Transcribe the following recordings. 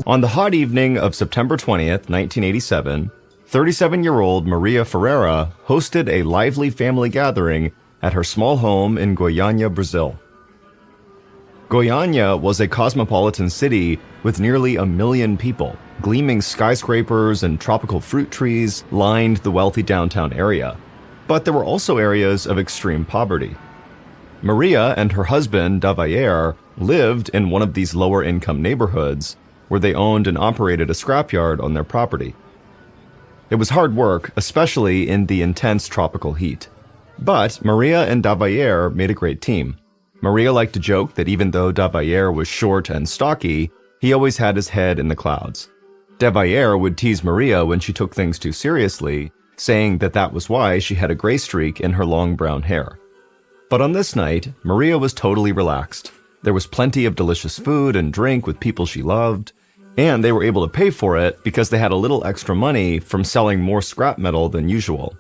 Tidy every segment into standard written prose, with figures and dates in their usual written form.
On the hot evening of September 20th, 1987, 37-year-old Maria Ferreira hosted a lively family gathering at her small home in Goiânia, Brazil. Goiânia was a cosmopolitan city with nearly 1 million people. Gleaming skyscrapers and tropical fruit trees lined the wealthy downtown area. But there were also areas of extreme poverty. Maria and her husband, Davayer, lived in one of these lower-income neighborhoods where they owned and operated a scrapyard on their property. It was hard work, especially in the intense tropical heat. But Maria and Davayer made a great team. Maria liked to joke that even though Davayer was short and stocky, he always had his head in the clouds. Davayer would tease Maria when she took things too seriously, saying that that was why she had a gray streak in her long brown hair. But on this night, Maria was totally relaxed. There was plenty of delicious food and drink with people she loved, and they were able to pay for it because they had a little extra money from selling more scrap metal than usual.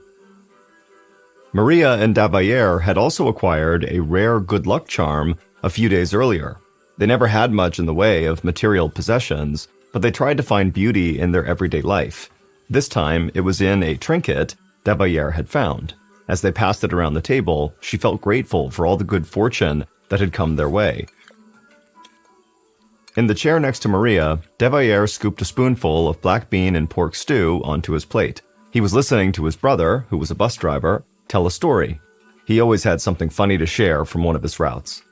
Maria and Davayer had also acquired a rare good luck charm a few days earlier. They never had much in the way of material possessions, but they tried to find beauty in their everyday life. This time, it was in a trinket Davayer had found. As they passed it around the table, she felt grateful for all the good fortune that had come their way. In the chair next to Maria, Davayer scooped a spoonful of black bean and pork stew onto his plate. He was listening to his brother, who was a bus driver, tell a story. He always had something funny to share from one of his routes.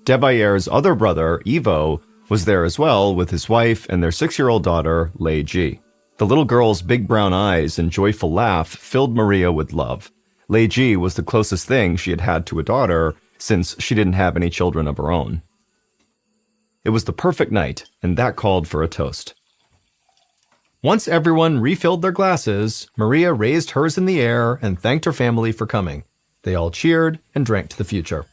Davayer's other brother, Ivo, was there as well with his wife and their 6-year-old daughter, Lei Ji. The little girl's big brown eyes and joyful laugh filled Maria with love. Lei Ji was the closest thing she had had to a daughter since she didn't have any children of her own. It was the perfect night, and that called for a toast. Once everyone refilled their glasses, Maria raised hers in the air and thanked her family for coming. They all cheered and drank to the future.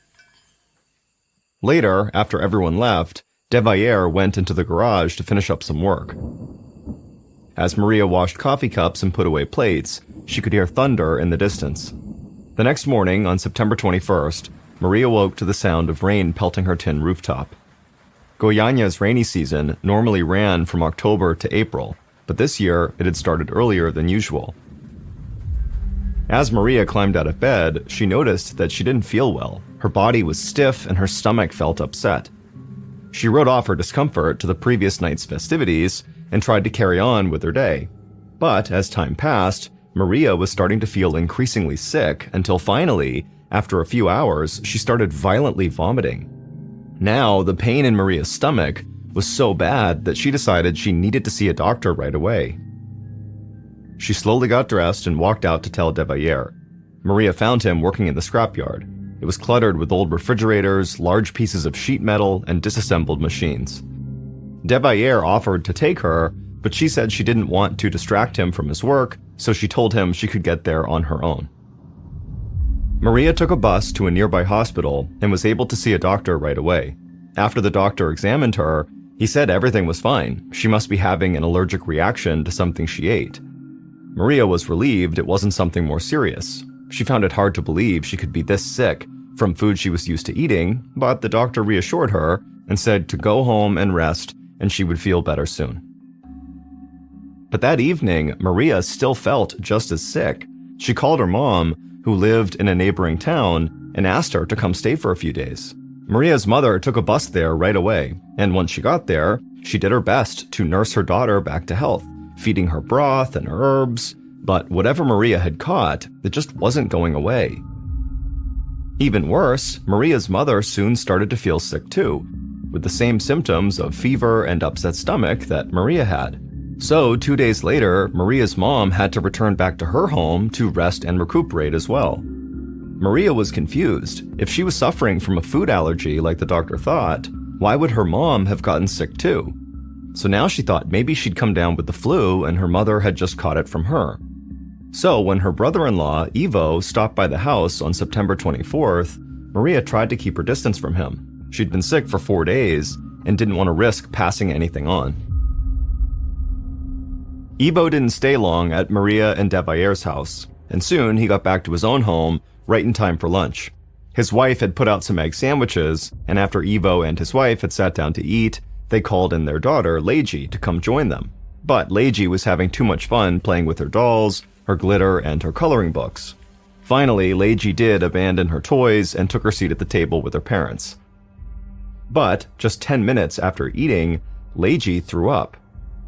Later, after everyone left, Davayer went into the garage to finish up some work. As Maria washed coffee cups and put away plates, she could hear thunder in the distance. The next morning, on September 21st, Maria woke to the sound of rain pelting her tin rooftop. Goiânia's rainy season normally ran from October to April, but this year it had started earlier than usual. As Maria climbed out of bed, she noticed that she didn't feel well. Her body was stiff and her stomach felt upset. She wrote off her discomfort to the previous night's festivities and tried to carry on with her day. But as time passed, Maria was starting to feel increasingly sick until finally, after a few hours, she started violently vomiting. Now, the pain in Maria's stomach was so bad that she decided she needed to see a doctor right away. She slowly got dressed and walked out to tell Davayer. Maria found him working in the scrapyard. It was cluttered with old refrigerators, large pieces of sheet metal, and disassembled machines. Davayer offered to take her, but she said she didn't want to distract him from his work, so she told him she could get there on her own. Maria took a bus to a nearby hospital and was able to see a doctor right away. After the doctor examined her, he said everything was fine. She must be having an allergic reaction to something she ate. Maria was relieved it wasn't something more serious. She found it hard to believe she could be this sick from food she was used to eating, but the doctor reassured her and said to go home and rest and she would feel better soon. But that evening, Maria still felt just as sick. She called her mom, who lived in a neighboring town, and asked her to come stay for a few days. Maria's mother took a bus there right away, and once she got there, she did her best to nurse her daughter back to health, feeding her broth and herbs, but whatever Maria had caught, it just wasn't going away. Even worse, Maria's mother soon started to feel sick too, with the same symptoms of fever and upset stomach that Maria had. So 2 days later, Maria's mom had to return back to her home to rest and recuperate as well. Maria was confused. If she was suffering from a food allergy like the doctor thought, why would her mom have gotten sick too? So now she thought maybe she'd come down with the flu and her mother had just caught it from her. So when her brother-in-law, Ivo, stopped by the house on September 24th, Maria tried to keep her distance from him. She'd been sick for 4 days and didn't want to risk passing anything on. Ivo didn't stay long at Maria and Davayer's house, and soon he got back to his own home right in time for lunch. His wife had put out some egg sandwiches, and after Ivo and his wife had sat down to eat, They called in their daughter, Leiji, to come join them. But Leiji was having too much fun playing with her dolls, her glitter, and her coloring books. Finally, Leiji did abandon her toys and took her seat at the table with her parents. But just 10 minutes after eating, Leiji threw up.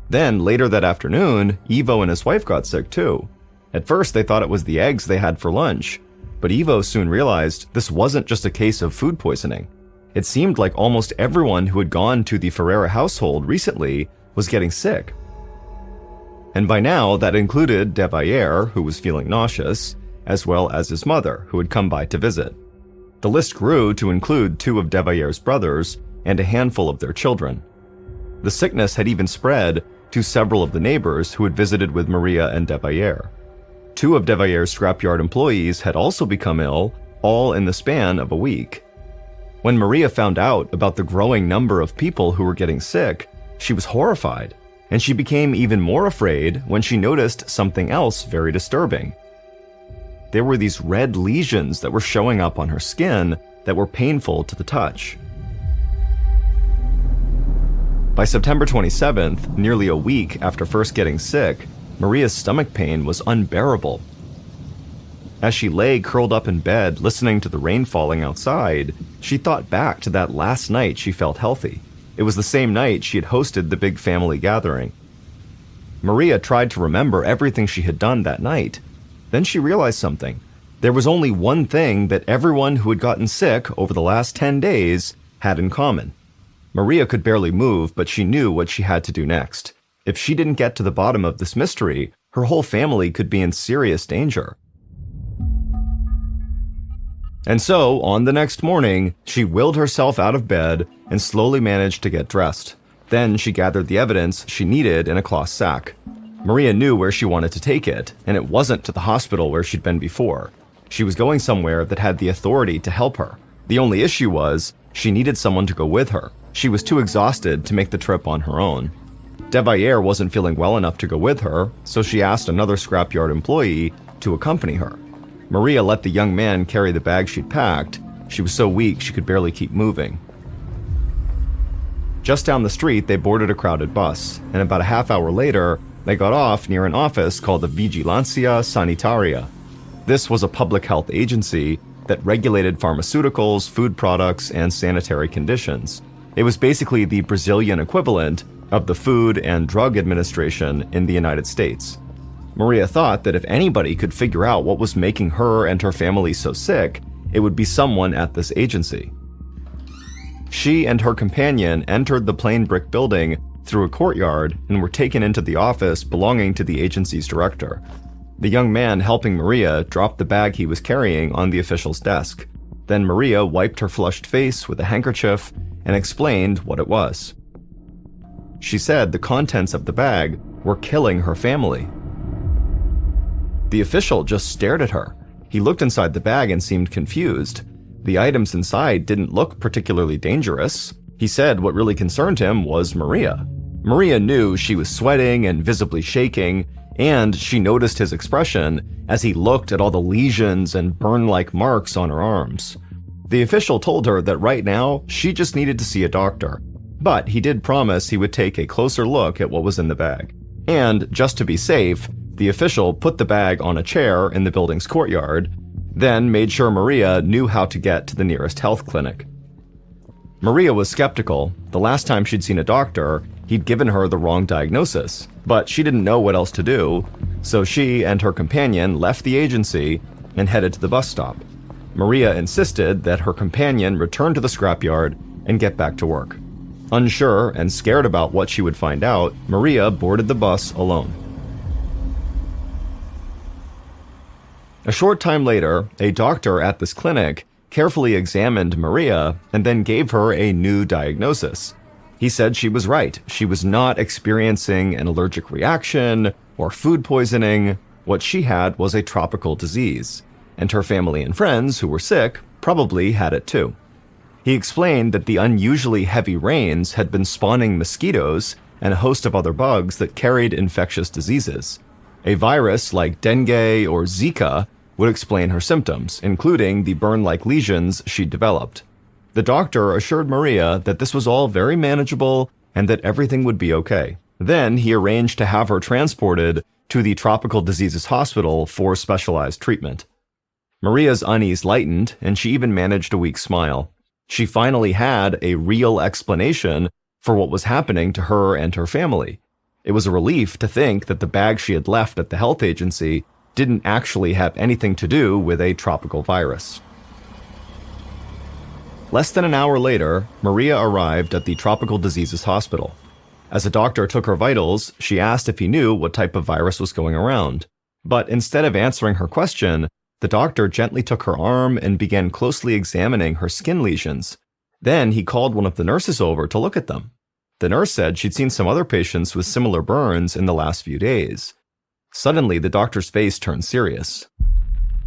Then, later that afternoon, Ivo and his wife got sick too. At first, they thought it was the eggs they had for lunch, but Ivo soon realized this wasn't just a case of food poisoning. It seemed like almost everyone who had gone to the Ferreira household recently was getting sick. And by now, that included De Valliere, who was feeling nauseous, as well as his mother, who had come by to visit. The list grew to include 2 of De Valliere's brothers and a handful of their children. The sickness had even spread to several of the neighbors who had visited with Maria and De Valliere. 2 of De Valliere's scrapyard employees had also become ill, all in the span of a week. When Maria found out about the growing number of people who were getting sick, she was horrified, and she became even more afraid when she noticed something else very disturbing. There were these red lesions that were showing up on her skin that were painful to the touch. By September 27th, nearly a week after first getting sick, Maria's stomach pain was unbearable. As she lay curled up in bed listening to the rain falling outside, she thought back to that last night she felt healthy. It was the same night she had hosted the big family gathering. Maria tried to remember everything she had done that night. Then she realized something. There was only one thing that everyone who had gotten sick over the last 10 days had in common. Maria could barely move, but she knew what she had to do next. If she didn't get to the bottom of this mystery, her whole family could be in serious danger. And so, on the next morning, she willed herself out of bed and slowly managed to get dressed. Then she gathered the evidence she needed in a cloth sack. Maria knew where she wanted to take it, and it wasn't to the hospital where she'd been before. She was going somewhere that had the authority to help her. The only issue was, she needed someone to go with her. She was too exhausted to make the trip on her own. De Valliere wasn't feeling well enough to go with her, so she asked another scrapyard employee to accompany her. Maria let the young man carry the bag she'd packed. She was so weak she could barely keep moving. Just down the street, they boarded a crowded bus, and about a half hour later, they got off near an office called the Vigilancia Sanitaria. This was a public health agency that regulated pharmaceuticals, food products, and sanitary conditions. It was basically the Brazilian equivalent of the Food and Drug Administration in the United States. Maria thought that if anybody could figure out what was making her and her family so sick, it would be someone at this agency. She and her companion entered the plain brick building through a courtyard and were taken into the office belonging to the agency's director. The young man helping Maria dropped the bag he was carrying on the official's desk. Then Maria wiped her flushed face with a handkerchief and explained what it was. She said the contents of the bag were killing her family. The official just stared at her. He looked inside the bag and seemed confused. The items inside didn't look particularly dangerous. He said what really concerned him was Maria. Maria knew she was sweating and visibly shaking, and she noticed his expression as he looked at all the lesions and burn-like marks on her arms. The official told her that right now, she just needed to see a doctor, but he did promise he would take a closer look at what was in the bag. And, just to be safe, the official put the bag on a chair in the building's courtyard, then made sure Maria knew how to get to the nearest health clinic. Maria was skeptical. The last time she'd seen a doctor, he'd given her the wrong diagnosis, but she didn't know what else to do, so she and her companion left the agency and headed to the bus stop. Maria insisted that her companion return to the scrapyard and get back to work. Unsure and scared about what she would find out, Maria boarded the bus alone. A short time later, a doctor at this clinic carefully examined Maria and then gave her a new diagnosis. He said she was right. She was not experiencing an allergic reaction or food poisoning. What she had was a tropical disease, and her family and friends who were sick probably had it too. He explained that the unusually heavy rains had been spawning mosquitoes and a host of other bugs that carried infectious diseases. A virus like dengue or Zika would explain her symptoms, including the burn-like lesions she'd developed. The doctor assured Maria that this was all very manageable and that everything would be okay. Then he arranged to have her transported to the Tropical Diseases Hospital for specialized treatment. Maria's unease lightened, and she even managed a weak smile. She finally had a real explanation for what was happening to her and her family. It was a relief to think that the bag she had left at the health agency didn't actually have anything to do with a tropical virus. Less than an hour later, Maria arrived at the Tropical Diseases Hospital. As a doctor took her vitals, she asked if he knew what type of virus was going around. But instead of answering her question, the doctor gently took her arm and began closely examining her skin lesions. Then he called one of the nurses over to look at them. The nurse said she'd seen some other patients with similar burns in the last few days. Suddenly, the doctor's face turned serious,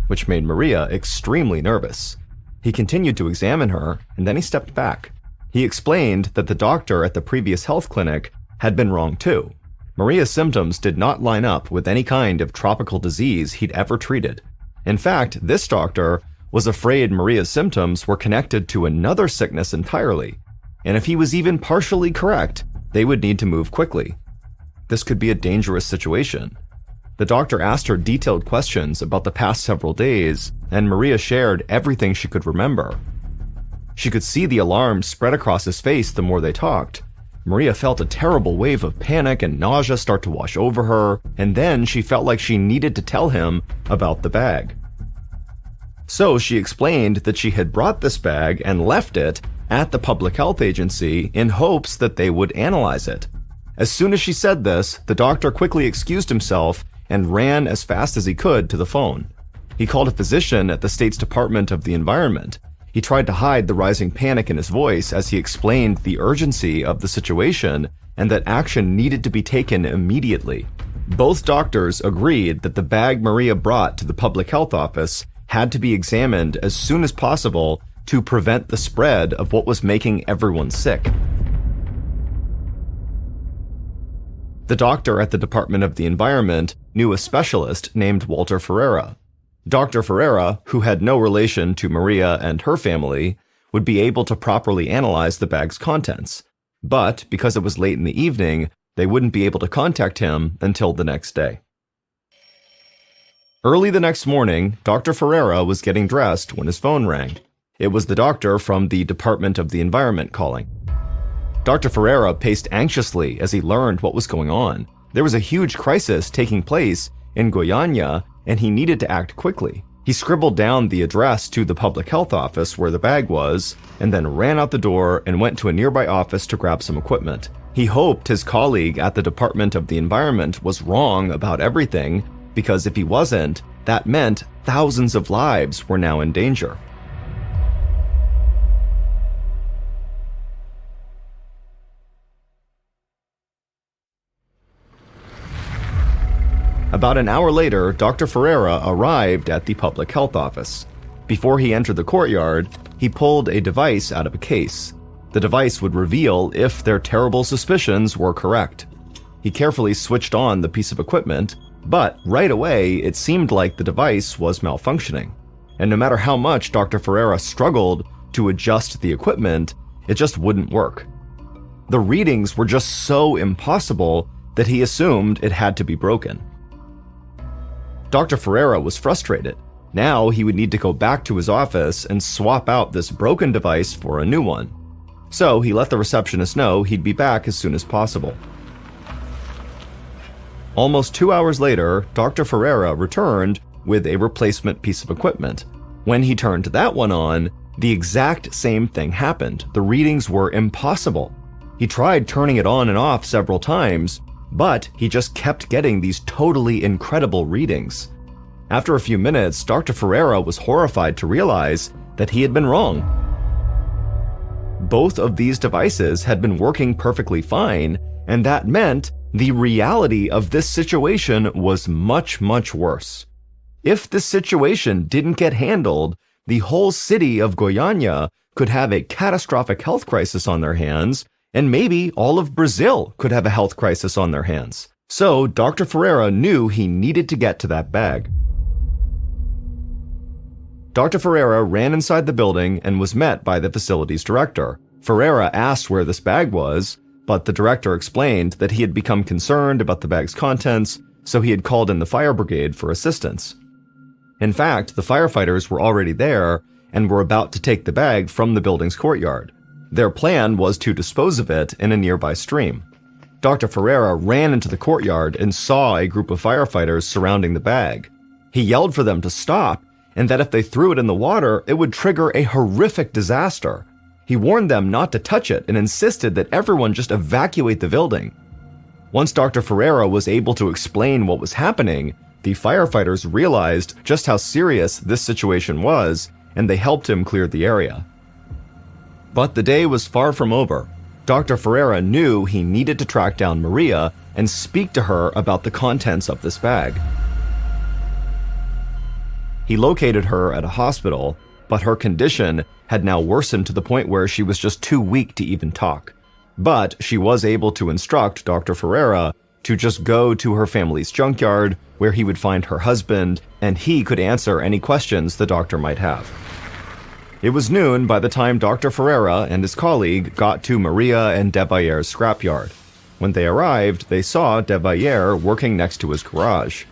which made Maria extremely nervous. He continued to examine her, and then he stepped back. He explained that the doctor at the previous health clinic had been wrong too. Maria's symptoms did not line up with any kind of tropical disease he'd ever treated. In fact, this doctor was afraid Maria's symptoms were connected to another sickness entirely, and if he was even partially correct, they would need to move quickly. This could be a dangerous situation. The doctor asked her detailed questions about the past several days, and Maria shared everything she could remember. She could see the alarm spread across his face the more they talked. Maria felt a terrible wave of panic and nausea start to wash over her, and then she felt like she needed to tell him about the bag. So she explained that she had brought this bag and left it at the public health agency in hopes that they would analyze it. As soon as she said this, the doctor quickly excused himself and ran as fast as he could to the phone. He called a physician at the state's Department of the Environment. He tried to hide the rising panic in his voice as he explained the urgency of the situation and that action needed to be taken immediately. Both doctors agreed that the bag Maria brought to the public health office had to be examined as soon as possible to prevent the spread of what was making everyone sick. The doctor at the Department of the Environment knew a specialist named Walter Ferreira. Dr. Ferreira, who had no relation to Maria and her family, would be able to properly analyze the bag's contents. But because it was late in the evening, they wouldn't be able to contact him until the next day. Early the next morning, Dr. Ferreira was getting dressed when his phone rang. It was the doctor from the Department of the Environment calling. Dr. Ferreira paced anxiously as he learned what was going on. There was a huge crisis taking place in Goiânia, and he needed to act quickly. He scribbled down the address to the public health office where the bag was, and then ran out the door and went to a nearby office to grab some equipment. He hoped his colleague at the Department of the Environment was wrong about everything, because if he wasn't, that meant thousands of lives were now in danger. About an hour later, Dr. Ferreira arrived at the public health office. Before he entered the courtyard, he pulled a device out of a case. The device would reveal if their terrible suspicions were correct. He carefully switched on the piece of equipment, but right away it seemed like the device was malfunctioning. And no matter how much Dr. Ferreira struggled to adjust the equipment, it just wouldn't work. The readings were just so impossible that he assumed it had to be broken. Dr. Ferreira was frustrated. Now he would need to go back to his office and swap out this broken device for a new one. So he let the receptionist know he'd be back as soon as possible. Almost 2 hours later, Dr. Ferreira returned with a replacement piece of equipment. When he turned that one on, the exact same thing happened. The readings were impossible. He tried turning it on and off several times, but he just kept getting these totally incredible readings. After a few minutes, Dr. Ferreira was horrified to realize that he had been wrong. Both of these devices had been working perfectly fine, and that meant the reality of this situation was much, much worse. If this situation didn't get handled, the whole city of Goiânia could have a catastrophic health crisis on their hands, and maybe all of Brazil could have a health crisis on their hands. So Dr. Ferreira knew he needed to get to that bag. Dr. Ferreira ran inside the building and was met by the facility's director. Ferreira asked where this bag was, but the director explained that he had become concerned about the bag's contents, so he had called in the fire brigade for assistance. In fact, the firefighters were already there and were about to take the bag from the building's courtyard. Their plan was to dispose of it in a nearby stream. Dr. Ferreira ran into the courtyard and saw a group of firefighters surrounding the bag. He yelled for them to stop, and that if they threw it in the water, it would trigger a horrific disaster. He warned them not to touch it and insisted that everyone just evacuate the building. Once Dr. Ferreira was able to explain what was happening, the firefighters realized just how serious this situation was, and they helped him clear the area. But the day was far from over. Dr. Ferreira knew he needed to track down Maria and speak to her about the contents of this bag. He located her at a hospital, but her condition had now worsened to the point where she was just too weak to even talk. But she was able to instruct Dr. Ferreira to just go to her family's junkyard, where he would find her husband, and he could answer any questions the doctor might have. It was noon by the time Dr. Ferreira and his colleague got to Maria and De Vallere's scrapyard. When they arrived, they saw De Valere working next to his garage.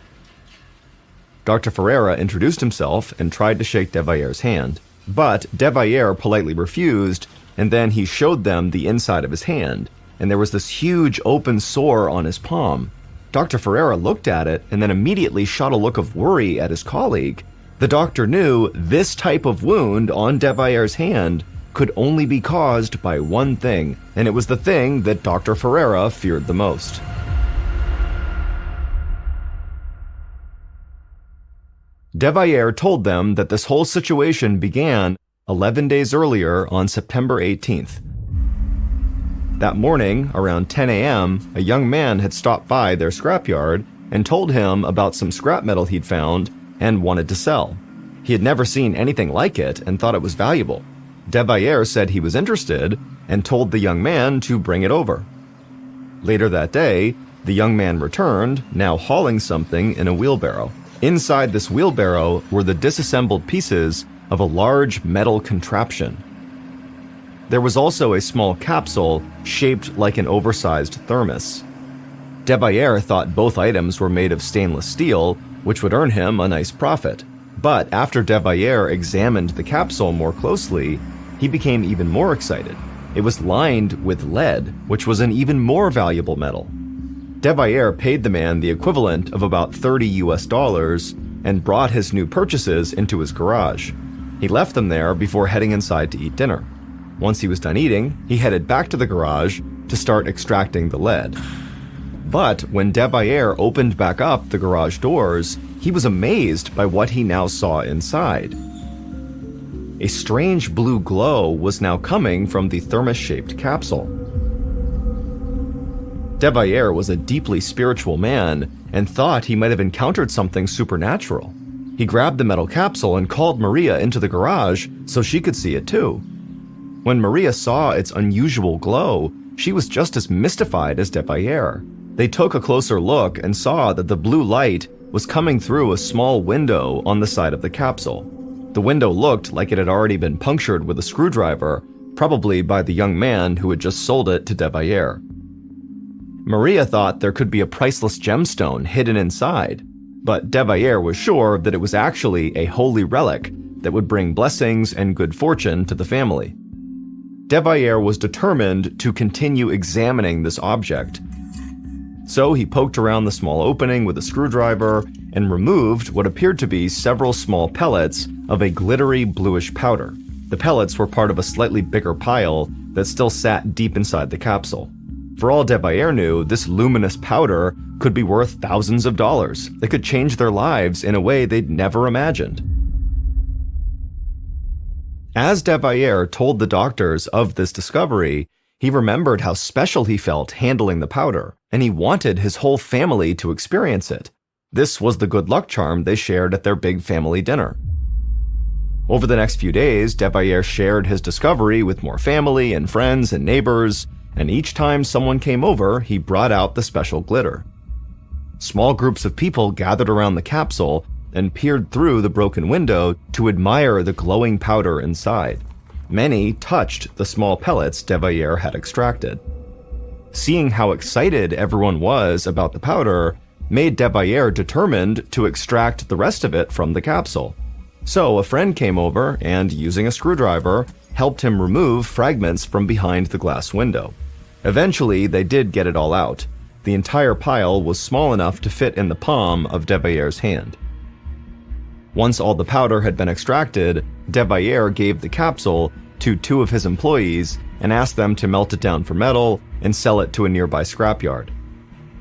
Dr. Ferreira introduced himself and tried to shake De Vallere's hand, but De Valere politely refused, and then he showed them the inside of his hand, and there was this huge open sore on his palm. Dr. Ferreira looked at it and then immediately shot a look of worry at his colleague. The doctor knew this type of wound on De Vallere's hand could only be caused by one thing, and it was the thing that Dr. Ferreira feared the most. De Valere told them that this whole situation began 11 days earlier on September 18th. That morning, around 10 a.m., a young man had stopped by their scrapyard and told him about some scrap metal he'd found and wanted to sell. He had never seen anything like it and thought it was valuable. De Valere said he was interested and told the young man to bring it over. Later that day, the young man returned, now hauling something in a wheelbarrow. Inside this wheelbarrow were the disassembled pieces of a large metal contraption. There was also a small capsule shaped like an oversized thermos. De Valere thought both items were made of stainless steel, which would earn him a nice profit. But after De Valere examined the capsule more closely, he became even more excited. It was lined with lead, which was an even more valuable metal. De Valere paid the man the equivalent of about $30 and brought his new purchases into his garage. He left them there before heading inside to eat dinner. Once he was done eating, he headed back to the garage to start extracting the lead. But when De Valere opened back up the garage doors, he was amazed by what he now saw inside. A strange blue glow was now coming from the thermos-shaped capsule. De Valere was a deeply spiritual man and thought he might have encountered something supernatural. He grabbed the metal capsule and called Maria into the garage so she could see it too. When Maria saw its unusual glow, she was just as mystified as De Valere. They took a closer look and saw that the blue light was coming through a small window on the side of the capsule. The window looked like it had already been punctured with a screwdriver, probably by the young man who had just sold it to De Valere. Maria thought there could be a priceless gemstone hidden inside, but De Valere was sure that it was actually a holy relic that would bring blessings and good fortune to the family. De Valere was determined to continue examining this object. So he poked around the small opening with a screwdriver and removed what appeared to be several small pellets of a glittery bluish powder. The pellets were part of a slightly bigger pile that still sat deep inside the capsule. For all De Valere knew, this luminous powder could be worth thousands of dollars. It could change their lives in a way they'd never imagined. As De Valere told the doctors of this discovery, he remembered how special he felt handling the powder, and he wanted his whole family to experience it. This was the good luck charm they shared at their big family dinner. Over the next few days, De Valere shared his discovery with more family and friends and neighbors, and each time someone came over, he brought out the special glitter. Small groups of people gathered around the capsule and peered through the broken window to admire the glowing powder inside. Many touched the small pellets De Valere had extracted. Seeing how excited everyone was about the powder made de Valliere determined to extract the rest of it from the capsule. So a friend came over and, using a screwdriver, helped him remove fragments from behind the glass window. Eventually, they did get it all out. The entire pile was small enough to fit in the palm of de Valliere's hand. Once all the powder had been extracted, de Valliere gave the capsule to 2 of his employees and asked them to melt it down for metal and sell it to a nearby scrapyard.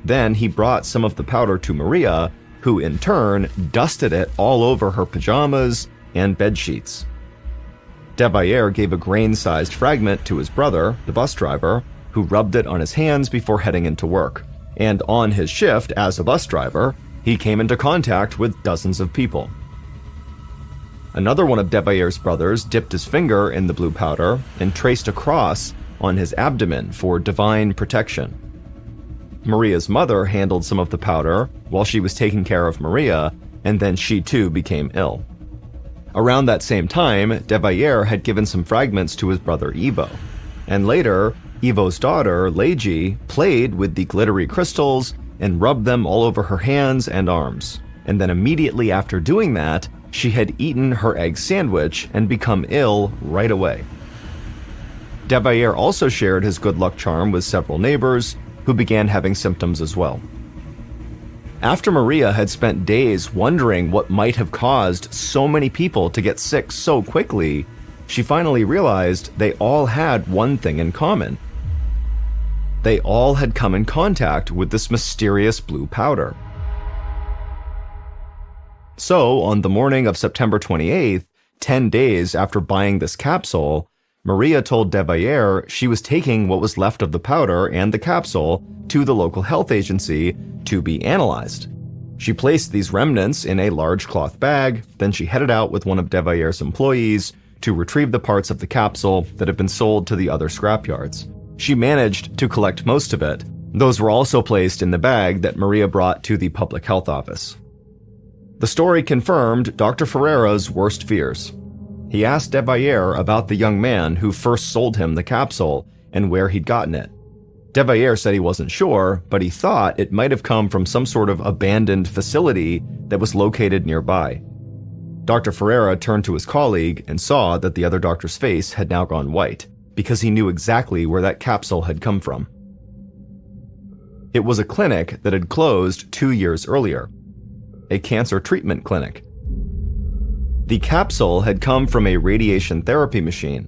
Then he brought some of the powder to Maria, who in turn dusted it all over her pajamas and bed sheets. De Valliere gave a grain-sized fragment to his brother, the bus driver, who rubbed it on his hands before heading into work. And on his shift as a bus driver, he came into contact with dozens of people. Another one of de Valliere's brothers dipped his finger in the blue powder and traced a cross on his abdomen for divine protection. Maria's mother handled some of the powder while she was taking care of Maria, and then she too became ill. Around that same time, de Valliere had given some fragments to his brother Ivo, and later, Ivo's daughter, Leiji, played with the glittery crystals and rubbed them all over her hands and arms. And then immediately after doing that, she had eaten her egg sandwich and become ill right away. De Valliere also shared his good luck charm with several neighbors who began having symptoms as well. After Maria had spent days wondering what might have caused so many people to get sick so quickly, she finally realized they all had one thing in common. They all had come in contact with this mysterious blue powder. So, on the morning of September 28th, 10 days after buying this capsule, Maria told de Valliere she was taking what was left of the powder and the capsule to the local health agency to be analyzed. She placed these remnants in a large cloth bag, then she headed out with one of de Valliere's employees to retrieve the parts of the capsule that had been sold to the other scrapyards. She managed to collect most of it. Those were also placed in the bag that Maria brought to the public health office. The story confirmed Dr. Ferreira's worst fears. He asked de Valliere about the young man who first sold him the capsule and where he'd gotten it. De Valliere said he wasn't sure, but he thought it might have come from some sort of abandoned facility that was located nearby. Dr. Ferreira turned to his colleague and saw that the other doctor's face had now gone white, because he knew exactly where that capsule had come from. It was a clinic that had closed 2 years earlier, a cancer treatment clinic. The capsule had come from a radiation therapy machine,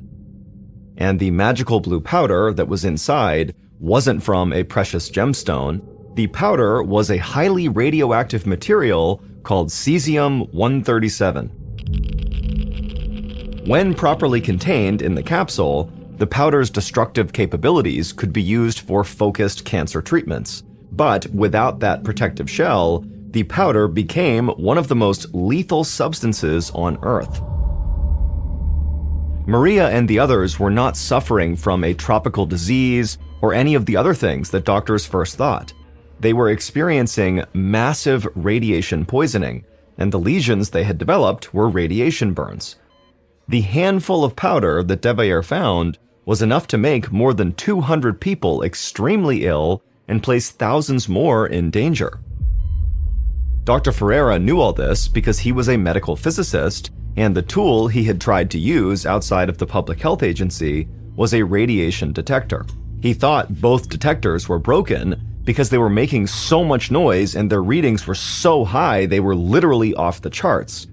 and the magical blue powder that was inside wasn't from a precious gemstone. The powder was a highly radioactive material called cesium-137. When properly contained in the capsule, the powder's destructive capabilities could be used for focused cancer treatments, but without that protective shell, the powder became one of the most lethal substances on Earth. Maria and the others were not suffering from a tropical disease or any of the other things that doctors first thought. They were experiencing massive radiation poisoning, and the lesions they had developed were radiation burns. The handful of powder that de Valliere found was enough to make more than 200 people extremely ill and place thousands more in danger. Dr. Ferreira knew all this because he was a medical physicist, and the tool he had tried to use outside of the public health agency was a radiation detector. He thought both detectors were broken because they were making so much noise and their readings were so high they were literally off the charts.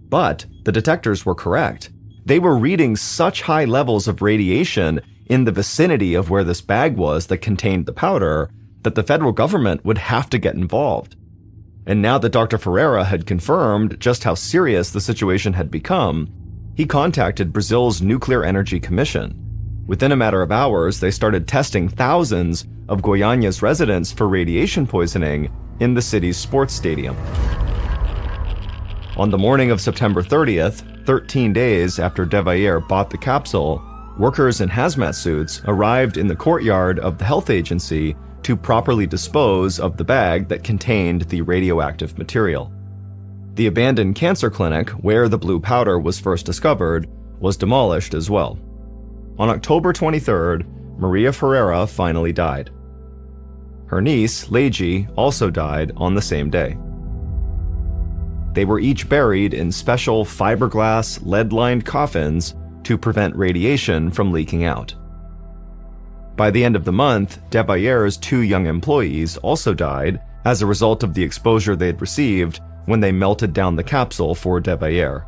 But the detectors were correct. They were reading such high levels of radiation in the vicinity of where this bag was that contained the powder that the federal government would have to get involved. And now that Dr. Ferreira had confirmed just how serious the situation had become, he contacted Brazil's Nuclear Energy Commission. Within a matter of hours, they started testing thousands of Goiânia's residents for radiation poisoning in the city's sports stadium. On the morning of September 30th, 13 days after de Valliere bought the capsule, workers in hazmat suits arrived in the courtyard of the health agency to properly dispose of the bag that contained the radioactive material. The abandoned cancer clinic, where the blue powder was first discovered, was demolished as well. On October 23rd, Maria Ferreira finally died. Her niece, Leiji, also died on the same day. They were each buried in special fiberglass, lead-lined coffins to prevent radiation from leaking out. By the end of the month, de Vallere's 2 young employees also died as a result of the exposure they had received when they melted down the capsule for de Valere.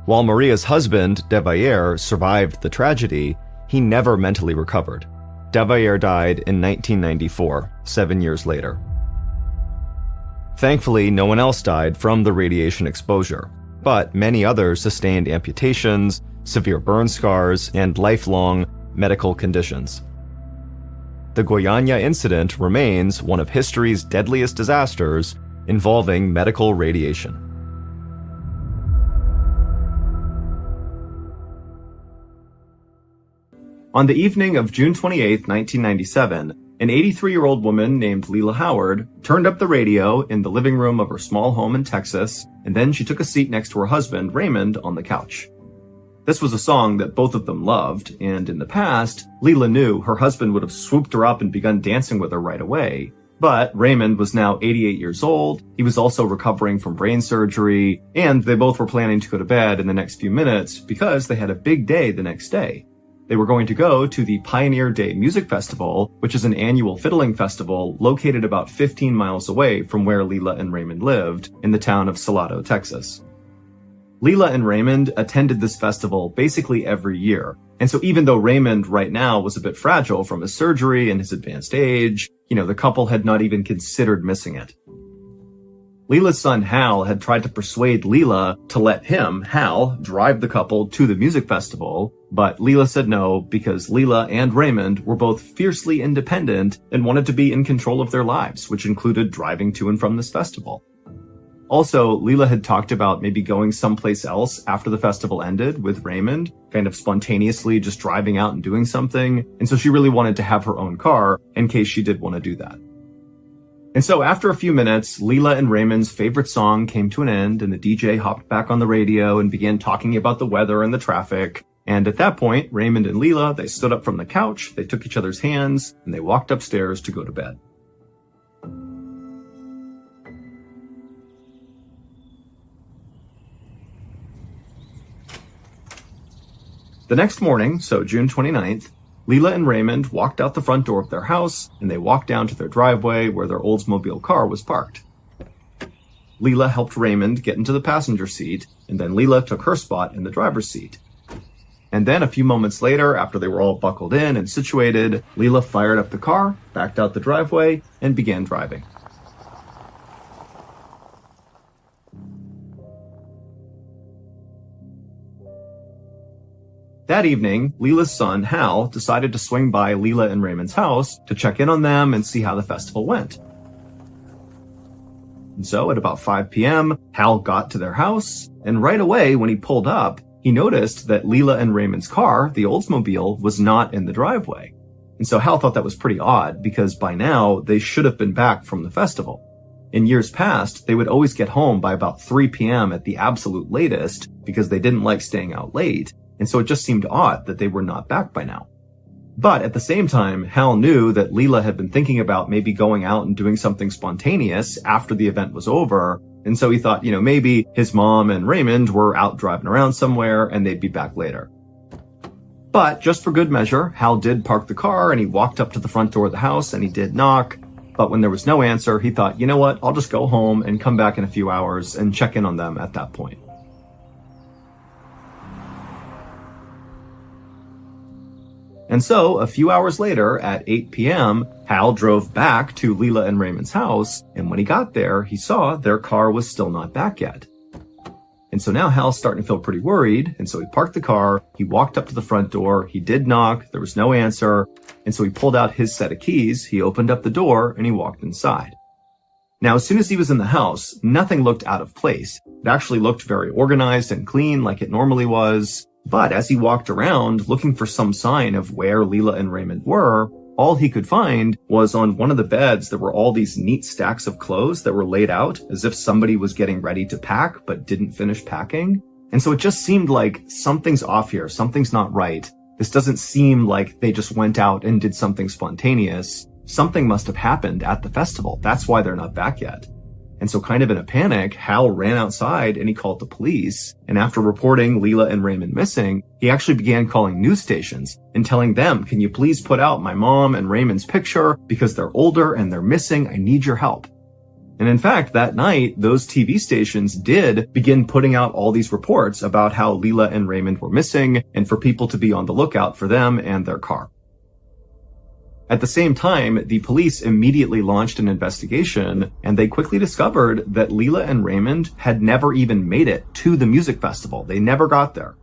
While Maria's husband, de Valere, survived the tragedy, he never mentally recovered. De Valere died in 1994, 7 years later. Thankfully, no one else died from the radiation exposure, but many others sustained amputations, severe burn scars, and lifelong medical conditions. The Goiânia incident remains one of history's deadliest disasters involving medical radiation. On the evening of June 28, 1997, an 83-year-old woman named Leila Howard turned up the radio in the living room of her small home in Texas, and then she took a seat next to her husband, Raymond, on the couch. This was a song that both of them loved, and in the past, Leila knew her husband would have swooped her up and begun dancing with her right away. But Raymond was now 88 years old, he was also recovering from brain surgery, and they both were planning to go to bed in the next few minutes because they had a big day the next day. They were going to go to the Pioneer Day Music Festival, which is an annual fiddling festival located about 15 miles away from where Leila and Raymond lived, in the town of Salado, Texas. Leila and Raymond attended this festival basically every year, and so even though Raymond right now was a bit fragile from his surgery and his advanced age, the couple had not even considered missing it. Leila's son Hal had tried to persuade Leila to let him, Hal, drive the couple to the music festival, but Leila said no because Leila and Raymond were both fiercely independent and wanted to be in control of their lives, which included driving to and from this festival. Also, Leila had talked about maybe going someplace else after the festival ended with Raymond, kind of spontaneously just driving out and doing something, and so she really wanted to have her own car in case she did want to do that. And so after a few minutes, Leila and Raymond's favorite song came to an end, and the DJ hopped back on the radio and began talking about the weather and the traffic. And at that point, Raymond and Leila, they stood up from the couch, they took each other's hands, and they walked upstairs to go to bed. The next morning, so June 29th, Leila and Raymond walked out the front door of their house, and they walked down to their driveway where their Oldsmobile car was parked. Leila helped Raymond get into the passenger seat, and then Leila took her spot in the driver's seat. And then a few moments later, after they were all buckled in and situated, Leila fired up the car, backed out the driveway, and began driving. That evening, Leila's son, Hal, decided to swing by Leila and Raymond's house to check in on them and see how the festival went. And so, at about 5 p.m., Hal got to their house, and right away, when he pulled up, he noticed that Leila and Raymond's car, the Oldsmobile, was not in the driveway. And so Hal thought that was pretty odd, because by now, they should have been back from the festival. In years past, they would always get home by about 3 p.m. at the absolute latest, because they didn't like staying out late. And so it just seemed odd that they were not back by now. But at the same time, Hal knew that Leila had been thinking about maybe going out and doing something spontaneous after the event was over. And so he thought, maybe his mom and Raymond were out driving around somewhere and they'd be back later. But just for good measure, Hal did park the car and he walked up to the front door of the house and he did knock. But when there was no answer, he thought, you know what, I'll just go home and come back in a few hours and check in on them at that point. And so, a few hours later, at 8 p.m., Hal drove back to Leila and Raymond's house, and when he got there, he saw their car was still not back yet. And so now Hal's starting to feel pretty worried, and so he parked the car, he walked up to the front door, he did knock, there was no answer, and so he pulled out his set of keys, he opened up the door, and he walked inside. Now, as soon as he was in the house, nothing looked out of place. It actually looked very organized and clean like it normally was. But as he walked around looking for some sign of where Leila and Raymond were, all he could find was on one of the beds there were all these neat stacks of clothes that were laid out as if somebody was getting ready to pack but didn't finish packing. And so it just seemed like something's off here, something's not right. This doesn't seem like they just went out and did something spontaneous. Something must have happened at the festival. That's why they're not back yet. And so kind of in a panic, Hal ran outside and he called the police. And after reporting Leela and Raymond missing, he actually began calling news stations and telling them, can you please put out my mom and Raymond's picture because they're older and they're missing. I need your help. And in fact, that night, those TV stations did begin putting out all these reports about how Leela and Raymond were missing and for people to be on the lookout for them and their car. At the same time, the police immediately launched an investigation, and they quickly discovered that Leela and Raymond had never even made it to the music festival. They never got there.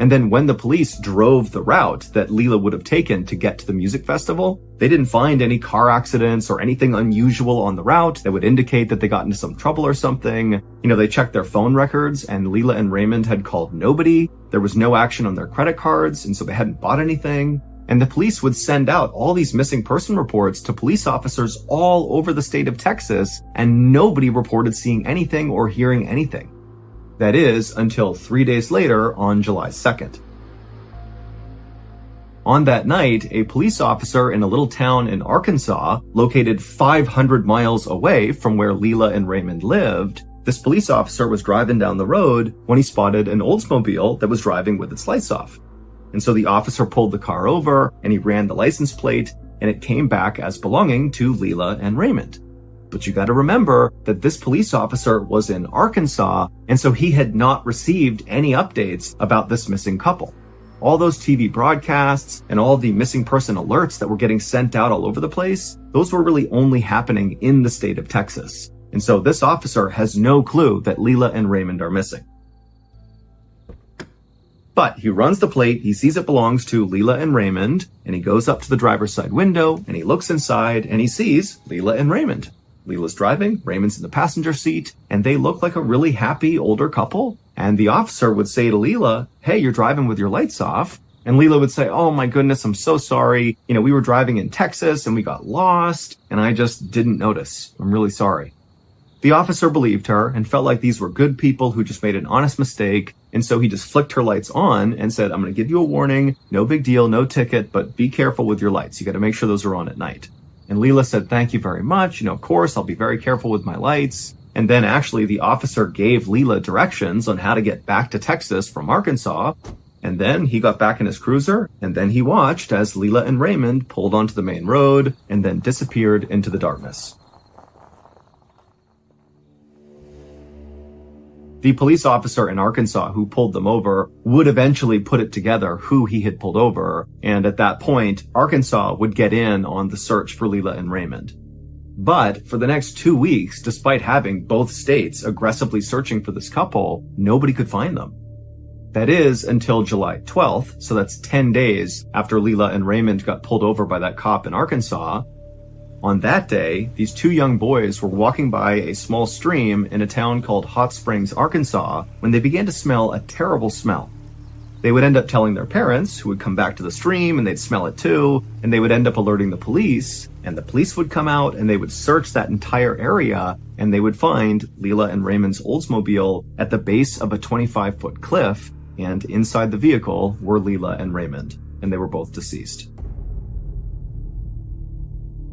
And then when the police drove the route that Leela would have taken to get to the music festival, they didn't find any car accidents or anything unusual on the route that would indicate that they got into some trouble or something. They checked their phone records, and Leela and Raymond had called nobody. There was no action on their credit cards, and so they hadn't bought anything. And the police would send out all these missing person reports to police officers all over the state of Texas, and nobody reported seeing anything or hearing anything. That is, until 3 days later on July 2nd. On that night, a police officer in a little town in Arkansas, located 500 miles away from where Leela and Raymond lived, this police officer was driving down the road when he spotted an Oldsmobile that was driving with its lights off. And so the officer pulled the car over and he ran the license plate, and it came back as belonging to Leela and Raymond. But you got to remember that this police officer was in Arkansas, and so he had not received any updates about this missing couple. All those TV broadcasts and all the missing person alerts that were getting sent out all over the place, those were really only happening in the state of Texas. And so this officer has no clue that Leela and Raymond are missing. But he runs the plate, he sees it belongs to Leela and Raymond, and he goes up to the driver's side window, and he looks inside, and he sees Leela and Raymond. Leela's driving, Raymond's in the passenger seat, and they look like a really happy older couple. And the officer would say to Leela, hey, you're driving with your lights off. And Leela would say, oh my goodness, I'm so sorry. We were driving in Texas and we got lost, and I just didn't notice. I'm really sorry. The officer believed her and felt like these were good people who just made an honest mistake. And so he just flicked her lights on and said, I'm going to give you a warning. No big deal, no ticket, but be careful with your lights. You got to make sure those are on at night. And Leela said, thank you very much. Of course, I'll be very careful with my lights. And then actually the officer gave Leela directions on how to get back to Texas from Arkansas. And then he got back in his cruiser, and then he watched as Leela and Raymond pulled onto the main road and then disappeared into the darkness. The police officer in Arkansas who pulled them over would eventually put it together who he had pulled over, and at that point, Arkansas would get in on the search for Leela and Raymond. But for the next 2 weeks, despite having both states aggressively searching for this couple, nobody could find them. That is until July 12th, so that's 10 days after Leela and Raymond got pulled over by that cop in Arkansas. On that day, these two young boys were walking by a small stream in a town called Hot Springs, Arkansas, when they began to smell a terrible smell. They would end up telling their parents, who would come back to the stream and they'd smell it too, and they would end up alerting the police, and the police would come out and they would search that entire area, and they would find Leela and Raymond's Oldsmobile at the base of a 25-foot cliff, and inside the vehicle were Leela and Raymond, and they were both deceased.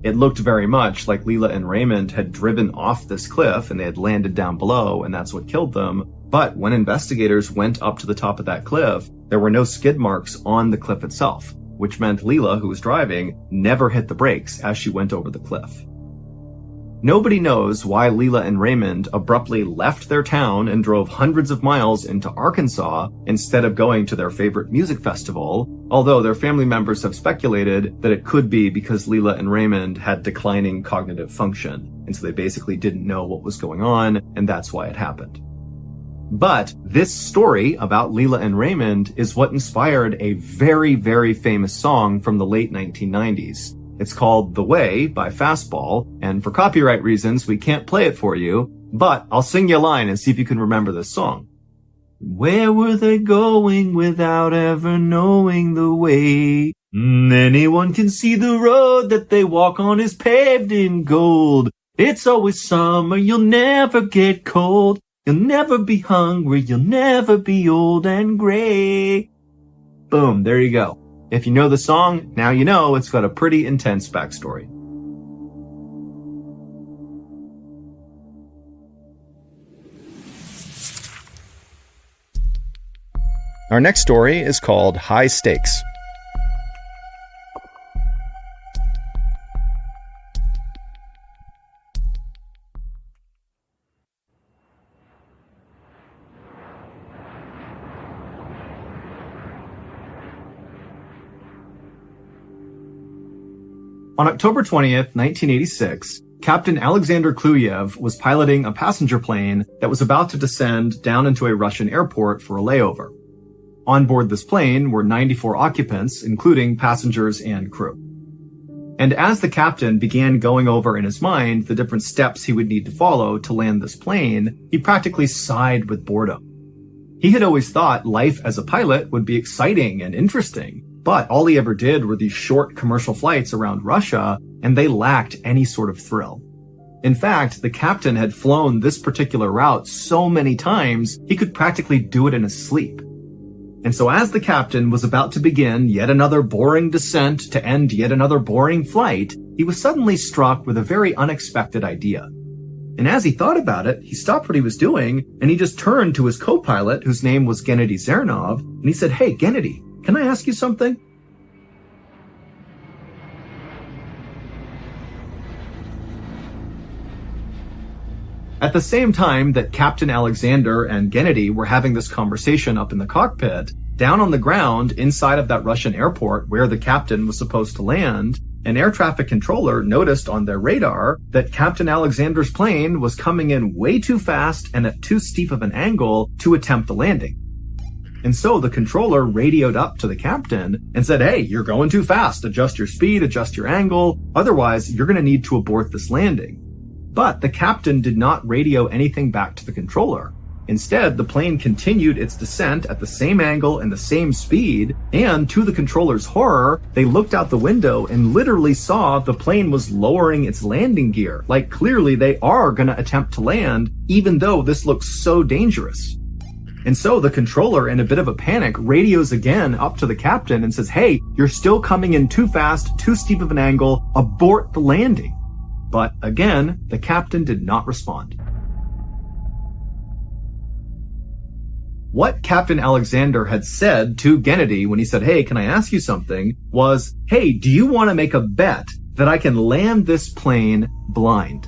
It looked very much like Leela and Raymond had driven off this cliff and they had landed down below, and that's what killed them. But when investigators went up to the top of that cliff, there were no skid marks on the cliff itself, which meant Leela, who was driving, never hit the brakes as she went over the cliff. Nobody knows why Leela and Raymond abruptly left their town and drove hundreds of miles into Arkansas instead of going to their favorite music festival, although their family members have speculated that it could be because Leela and Raymond had declining cognitive function, and so they basically didn't know what was going on, and that's why it happened. But this story about Leela and Raymond is what inspired a very, very famous song from the late 1990s. It's called The Way by Fastball, and for copyright reasons, we can't play it for you, but I'll sing you a line and see if you can remember this song. Where were they going without ever knowing the way? Anyone can see the road that they walk on is paved in gold. It's always summer, you'll never get cold. You'll never be hungry, you'll never be old and gray. Boom, there you go. If you know the song, now you know it's got a pretty intense backstory. Our next story is called High Stakes. On October 20th, 1986, Captain Alexander Kluyev was piloting a passenger plane that was about to descend down into a Russian airport for a layover. On board this plane were 94 occupants, including passengers and crew. And as the captain began going over in his mind the different steps he would need to follow to land this plane, he practically sighed with boredom. He had always thought life as a pilot would be exciting and interesting, but all he ever did were these short commercial flights around Russia, and they lacked any sort of thrill. In fact, the captain had flown this particular route so many times, he could practically do it in his sleep. And so as the captain was about to begin yet another boring descent to end yet another boring flight, he was suddenly struck with a very unexpected idea. And as he thought about it, he stopped what he was doing, and he just turned to his co-pilot, whose name was Gennady Zernov, and he said, "Hey, Gennady, can I ask you something?" At the same time that Captain Alexander and Gennady were having this conversation up in the cockpit, down on the ground inside of that Russian airport where the captain was supposed to land, an air traffic controller noticed on their radar that Captain Alexander's plane was coming in way too fast and at too steep of an angle to attempt the landing. And so the controller radioed up to the captain and said, "Hey, you're going too fast. Adjust your speed, adjust your angle. Otherwise, you're going to need to abort this landing." But the captain did not radio anything back to the controller. Instead, the plane continued its descent at the same angle and the same speed, and to the controller's horror, they looked out the window and literally saw the plane was lowering its landing gear. Like, clearly they are going to attempt to land, even though this looks so dangerous. And so the controller, in a bit of a panic, radios again up to the captain and says, "Hey, you're still coming in too fast, too steep of an angle, abort the landing." But again, the captain did not respond. What Captain Alexander had said to Gennady when he said, "Hey, can I ask you something?" was, "Hey, do you want to make a bet that I can land this plane blind?"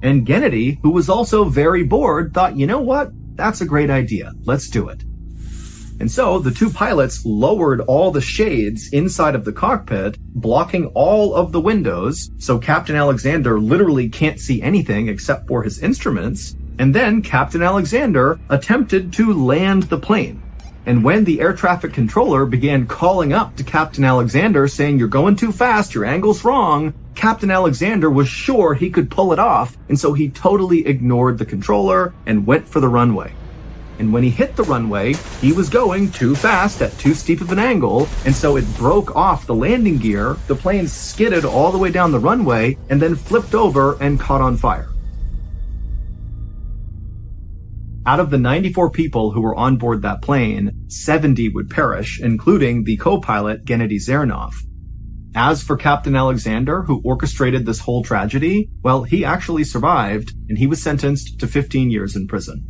And Gennady, who was also very bored, thought, "You know what? That's a great idea. Let's do it." And so the two pilots lowered all the shades inside of the cockpit, blocking all of the windows, so Captain Alexander literally can't see anything except for his instruments. And then Captain Alexander attempted to land the plane. And when the air traffic controller began calling up to Captain Alexander saying, "You're going too fast, your angle's wrong," Captain Alexander was sure he could pull it off, and so he totally ignored the controller and went for the runway. And when he hit the runway, he was going too fast at too steep of an angle, and so it broke off the landing gear, the plane skidded all the way down the runway, and then flipped over and caught on fire. Out of the 94 people who were on board that plane, 70 would perish, including the co-pilot Gennady Zernov. As for Captain Alexander, who orchestrated this whole tragedy, well, he actually survived, and he was sentenced to 15 years in prison.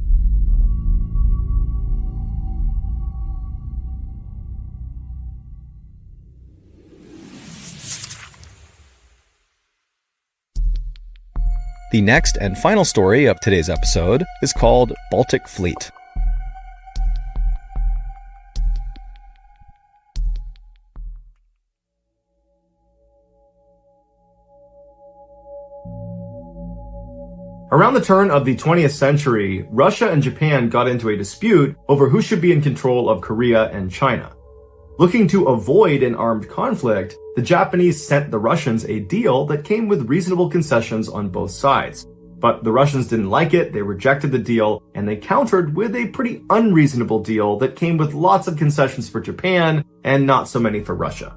The next and final story of today's episode is called Baltic Fleet. Around the turn of the 20th century, Russia and Japan got into a dispute over who should be in control of Korea and China. Looking to avoid an armed conflict, the Japanese sent the Russians a deal that came with reasonable concessions on both sides. But the Russians didn't like it, they rejected the deal, and they countered with a pretty unreasonable deal that came with lots of concessions for Japan and not so many for Russia.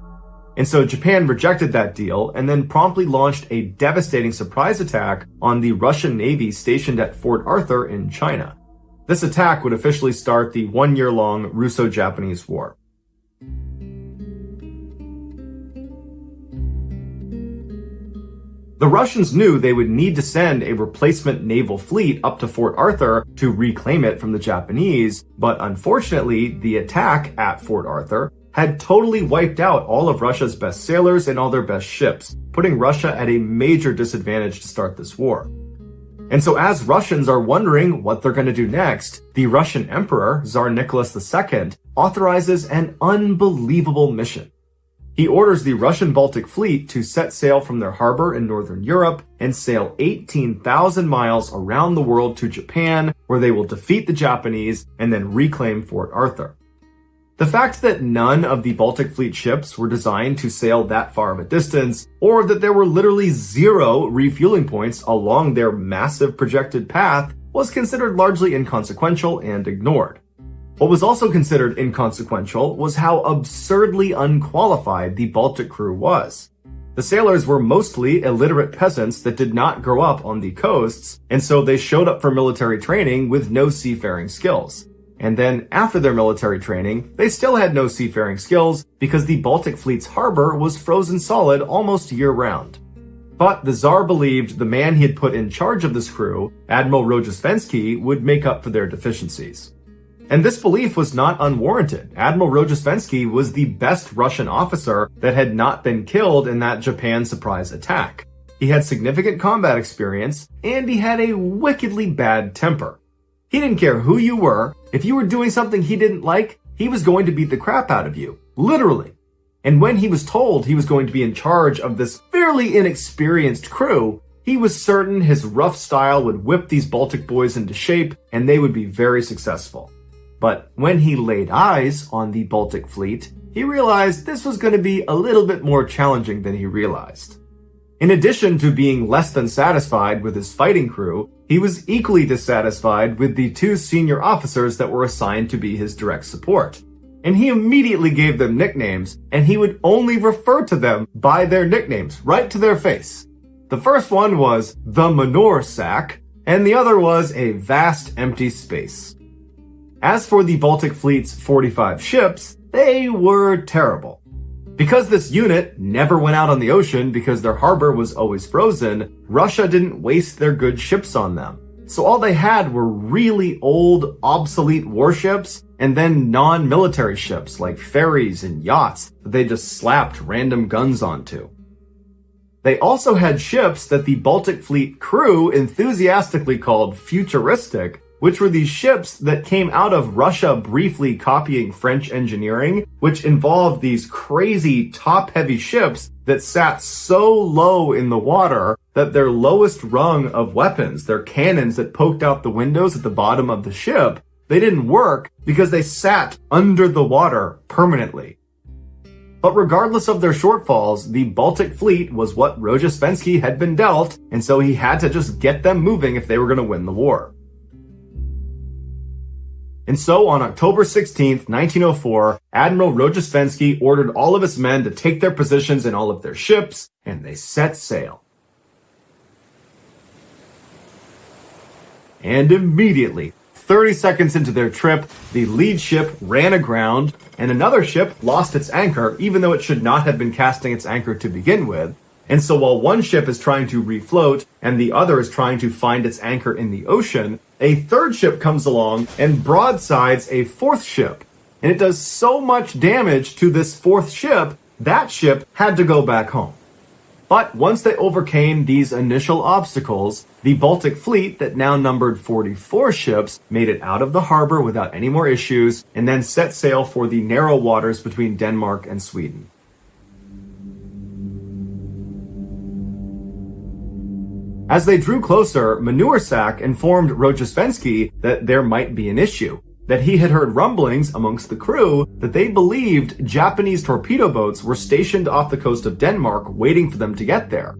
And so Japan rejected that deal and then promptly launched a devastating surprise attack on the Russian Navy stationed at Fort Arthur in China. This attack would officially start the one-year-long Russo-Japanese War. The Russians knew they would need to send a replacement naval fleet up to Fort Arthur to reclaim it from the Japanese, but unfortunately, the attack at Fort Arthur had totally wiped out all of Russia's best sailors and all their best ships, putting Russia at a major disadvantage to start this war. And so as Russians are wondering what they're going to do next, the Russian Emperor, Tsar Nicholas II, authorizes an unbelievable mission. He orders the Russian Baltic Fleet to set sail from their harbor in northern Europe and sail 18,000 miles around the world to Japan, where they will defeat the Japanese and then reclaim Fort Arthur. The fact that none of the Baltic Fleet ships were designed to sail that far of a distance, or that there were literally 0 refueling points along their massive projected path, was considered largely inconsequential and ignored. What was also considered inconsequential was how absurdly unqualified the Baltic crew was. The sailors were mostly illiterate peasants that did not grow up on the coasts, and so they showed up for military training with no seafaring skills. And then, after their military training, they still had no seafaring skills because the Baltic Fleet's harbor was frozen solid almost year-round. But the Tsar believed the man he had put in charge of this crew, Admiral Rojesvenski, would make up for their deficiencies. And this belief was not unwarranted. Admiral Rojesvenski was the best Russian officer that had not been killed in that Japan surprise attack. He had significant combat experience, and he had a wickedly bad temper. He didn't care who you were. If you were doing something he didn't like, he was going to beat the crap out of you. Literally. And when he was told he was going to be in charge of this fairly inexperienced crew, he was certain his rough style would whip these Baltic boys into shape, and they would be very successful. But when he laid eyes on the Baltic Fleet, he realized this was going to be a little bit more challenging than he realized. In addition to being less than satisfied with his fighting crew, he was equally dissatisfied with the 2 senior officers that were assigned to be his direct support. And he immediately gave them nicknames, and he would only refer to them by their nicknames, right to their face. The first one was the manure sack, and the other was a vast empty space. As for the Baltic Fleet's 45 ships, they were terrible. Because this unit never went out on the ocean because their harbor was always frozen, Russia didn't waste their good ships on them. So all they had were really old, obsolete warships, and then non-military ships like ferries and yachts that they just slapped random guns onto. They also had ships that the Baltic Fleet crew enthusiastically called futuristic, which were these ships that came out of Russia briefly copying French engineering, which involved these crazy top-heavy ships that sat so low in the water that their lowest rung of weapons, their cannons that poked out the windows at the bottom of the ship, they didn't work because they sat under the water permanently. But regardless of their shortfalls, the Baltic Fleet was what Rojesvenski had been dealt, and so he had to just get them moving if they were going to win the war. And so on October 16th, 1904, Admiral Rojesvenski ordered all of his men to take their positions in all of their ships, and they set sail. And immediately, 30 seconds into their trip, the lead ship ran aground, and another ship lost its anchor, even though it should not have been casting its anchor to begin with. And so while one ship is trying to refloat and the other is trying to find its anchor in the ocean, a third ship comes along and broadsides a fourth ship. And it does so much damage to this fourth ship, that ship had to go back home. But once they overcame these initial obstacles, the Baltic Fleet that now numbered 44 ships made it out of the harbor without any more issues and then set sail for the narrow waters between Denmark and Sweden. As they drew closer, Manursak informed Rojesvenski that there might be an issue, that he had heard rumblings amongst the crew that they believed Japanese torpedo boats were stationed off the coast of Denmark waiting for them to get there.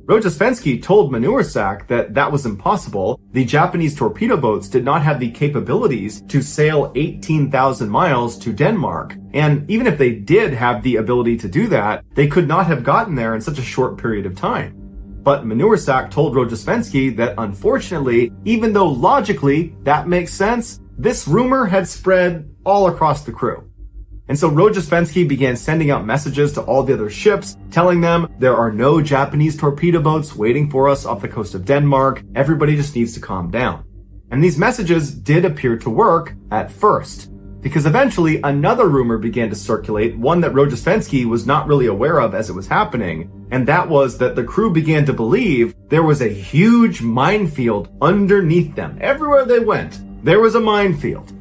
Rojesvenski told Manursak that that was impossible. The Japanese torpedo boats did not have the capabilities to sail 18,000 miles to Denmark, and even if they did have the ability to do that, they could not have gotten there in such a short period of time. But Manursak told Rojesvenski that unfortunately, even though logically that makes sense, this rumor had spread all across the crew. And so Rojesvenski began sending out messages to all the other ships, telling them there are no Japanese torpedo boats waiting for us off the coast of Denmark. Everybody just needs to calm down. And these messages did appear to work at first, because eventually another rumor began to circulate, one that Rojesvenski was not really aware of as it was happening, and that was that the crew began to believe there was a huge minefield underneath them. Everywhere they went, there was a minefield.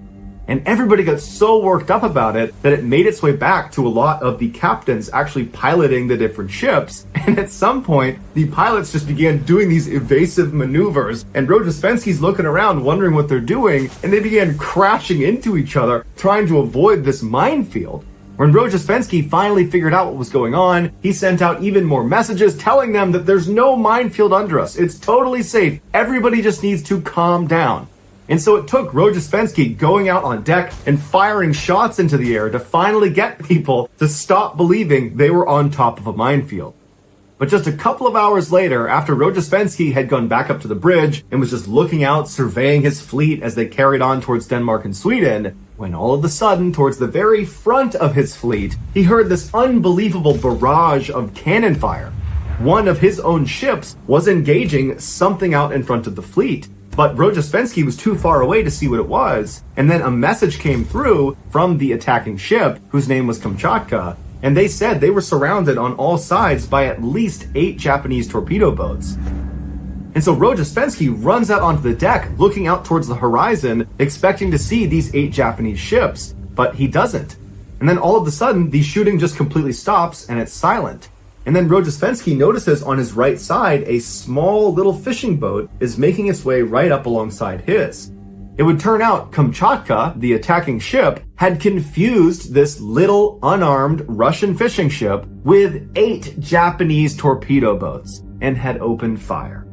And everybody got so worked up about it that it made its way back to a lot of the captains actually piloting the different ships. And at some point, the pilots just began doing these evasive maneuvers, and Rojesvenski's looking around wondering what they're doing, and they began crashing into each other, trying to avoid this minefield. When Rojesvenski finally figured out what was going on, he sent out even more messages telling them that there's no minefield under us. It's totally safe. Everybody just needs to calm down. And so it took Rojesvenski going out on deck and firing shots into the air to finally get people to stop believing they were on top of a minefield. But just a couple of hours later, after Rojesvenski had gone back up to the bridge and was just looking out, surveying his fleet as they carried on towards Denmark and Sweden, when all of a sudden, towards the very front of his fleet, he heard this unbelievable barrage of cannon fire. One of his own ships was engaging something out in front of the fleet. But Rojesvenski was too far away to see what it was, and then a message came through from the attacking ship, whose name was Kamchatka, and they said they were surrounded on all sides by at least 8 Japanese torpedo boats. And so Rojesvenski runs out onto the deck, looking out towards the horizon, expecting to see these 8 Japanese ships, but he doesn't. And then all of a sudden, the shooting just completely stops, and it's silent. And then Rojesvenski notices on his right side a small little fishing boat is making its way right up alongside his. It would turn out Kamchatka, the attacking ship, had confused this little unarmed Russian fishing ship with 8 Japanese torpedo boats and had opened fire.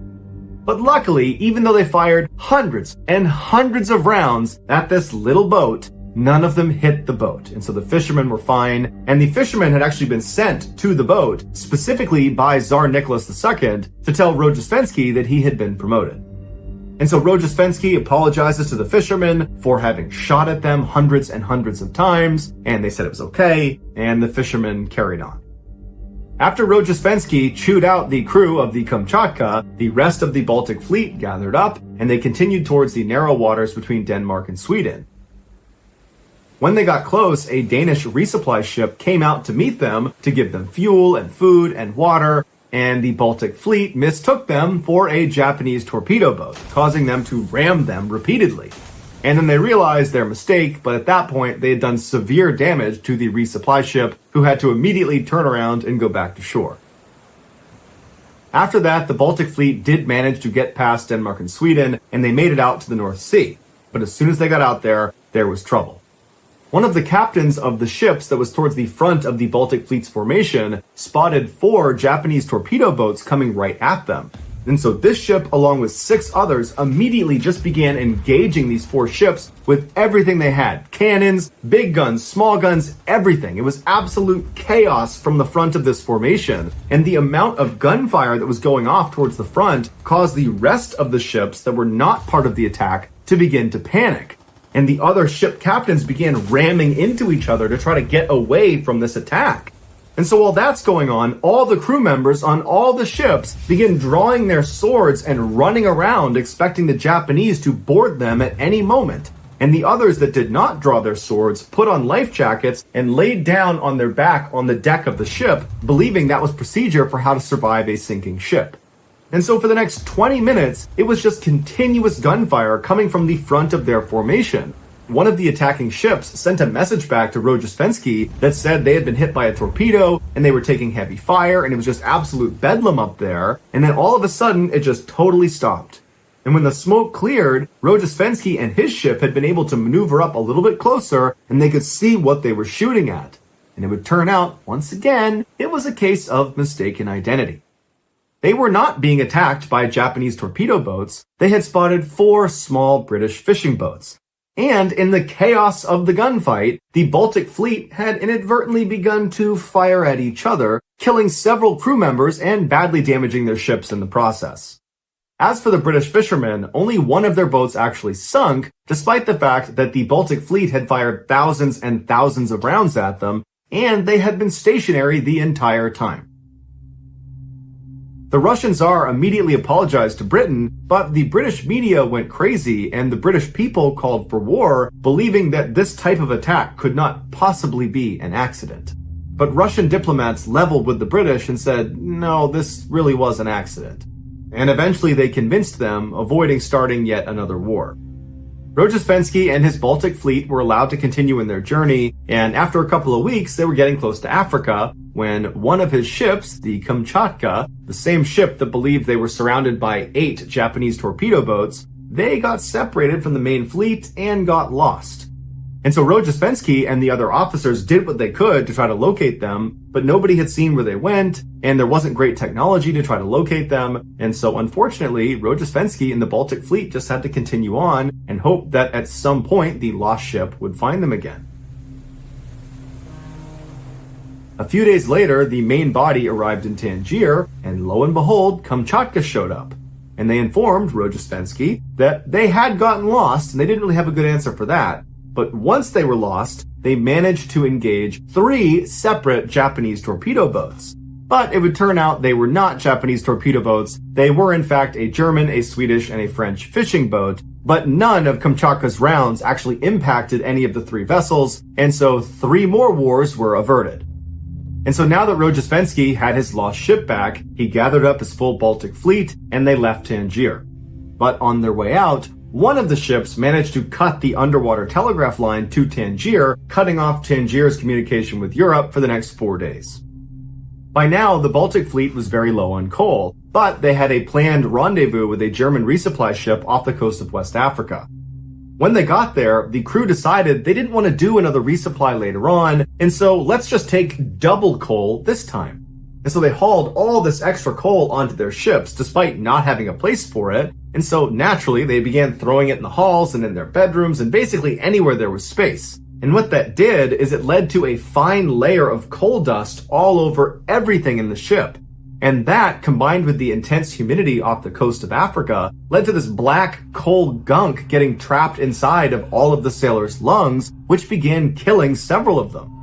But luckily, even though they fired hundreds and hundreds of rounds at this little boat, none of them hit the boat, and so the fishermen were fine, and the fishermen had actually been sent to the boat, specifically by Tsar Nicholas II, to tell Rojesvenski that he had been promoted. And so Rojesvenski apologizes to the fishermen for having shot at them hundreds and hundreds of times, and they said it was okay, and the fishermen carried on. After Rojesvenski chewed out the crew of the Kamchatka, the rest of the Baltic Fleet gathered up, and they continued towards the narrow waters between Denmark and Sweden. When they got close, a Danish resupply ship came out to meet them to give them fuel and food and water, and the Baltic Fleet mistook them for a Japanese torpedo boat, causing them to ram them repeatedly. And then they realized their mistake, but at that point they had done severe damage to the resupply ship, who had to immediately turn around and go back to shore. After that, the Baltic Fleet did manage to get past Denmark and Sweden, and they made it out to the North Sea. But as soon as they got out there was trouble. One of the captains of the ships that was towards the front of the Baltic Fleet's formation spotted 4 Japanese torpedo boats coming right at them. And so this ship, along with 6 others, immediately just began engaging these 4 ships with everything they had. Cannons, big guns, small guns, everything. It was absolute chaos from the front of this formation. And the amount of gunfire that was going off towards the front caused the rest of the ships that were not part of the attack to begin to panic. And the other ship captains began ramming into each other to try to get away from this attack. And so while that's going on, all the crew members on all the ships begin drawing their swords and running around expecting the Japanese to board them at any moment. And the others that did not draw their swords put on life jackets and laid down on their back on the deck of the ship, believing that was procedure for how to survive a sinking ship. And so for the next 20 minutes, it was just continuous gunfire coming from the front of their formation. One of the attacking ships sent a message back to Rojesvenski that said they had been hit by a torpedo and they were taking heavy fire and it was just absolute bedlam up there. And then all of a sudden, it just totally stopped. And when the smoke cleared, Rojesvenski and his ship had been able to maneuver up a little bit closer and they could see what they were shooting at. And it would turn out, once again, it was a case of mistaken identity. They were not being attacked by Japanese torpedo boats. They had spotted 4 small British fishing boats. And in the chaos of the gunfight, the Baltic Fleet had inadvertently begun to fire at each other, killing several crew members and badly damaging their ships in the process. As for the British fishermen, only one of their boats actually sunk, despite the fact that the Baltic Fleet had fired thousands and thousands of rounds at them, and they had been stationary the entire time. The Russian Tsar immediately apologized to Britain, but the British media went crazy and the British people called for war, believing that this type of attack could not possibly be an accident. But Russian diplomats leveled with the British and said, no, this really was an accident. And eventually they convinced them, avoiding starting yet another war. Rojestvensky and his Baltic Fleet were allowed to continue in their journey, and after a couple of weeks, they were getting close to Africa when one of his ships, the Kamchatka, the same ship that believed they were surrounded by 8 Japanese torpedo boats, they got separated from the main fleet and got lost. And so Rojestvensky and the other officers did what they could to try to locate them, but nobody had seen where they went, and there wasn't great technology to try to locate them, and so unfortunately, Rojestvensky and the Baltic Fleet just had to continue on and hope that at some point the lost ship would find them again. A few days later, the main body arrived in Tangier, and lo and behold, Kamchatka showed up. And they informed Rojestvensky that they had gotten lost, and they didn't really have a good answer for that. But once they were lost, they managed to engage 3 separate Japanese torpedo boats. But it would turn out they were not Japanese torpedo boats. They were in fact a German, a Swedish, and a French fishing boat. But none of Kamchatka's rounds actually impacted any of the 3 vessels, and so 3 more wars were averted. And so now that Rojestvensky had his lost ship back, he gathered up his full Baltic fleet, and they left Tangier. But on their way out, one of the ships managed to cut the underwater telegraph line to Tangier, cutting off Tangier's communication with Europe for the next 4 days. By now, the Baltic Fleet was very low on coal, but they had a planned rendezvous with a German resupply ship off the coast of West Africa. When they got there, the crew decided they didn't want to do another resupply later on, and so let's just take double coal this time. And so they hauled all this extra coal onto their ships despite not having a place for it, and so naturally they began throwing it in the halls and in their bedrooms and basically anywhere there was space. And what that did is it led to a fine layer of coal dust all over everything in the ship. And that, combined with the intense humidity off the coast of Africa, led to this black coal gunk getting trapped inside of all of the sailors' lungs, which began killing several of them.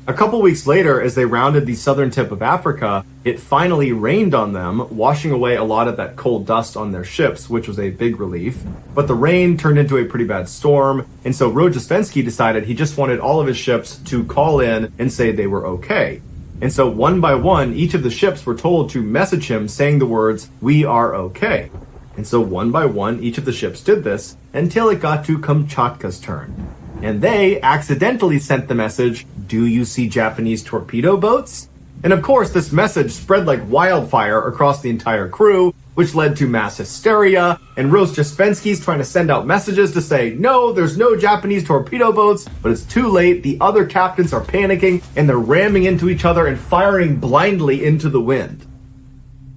A couple weeks later, as they rounded the southern tip of Africa, it finally rained on them, washing away a lot of that coal dust on their ships, which was a big relief. But the rain turned into a pretty bad storm, and so Rojestvensky decided he just wanted all of his ships to call in and say they were okay. And so one by one, each of the ships were told to message him saying the words, "We are okay." And so one by one, each of the ships did this until it got to Kamchatka's turn. And they accidentally sent the message, "Do you see Japanese torpedo boats?" And of course, this message spread like wildfire across the entire crew, which led to mass hysteria, and Rojestvensky's trying to send out messages to say, no, there's no Japanese torpedo boats, but it's too late, the other captains are panicking, and they're ramming into each other and firing blindly into the wind.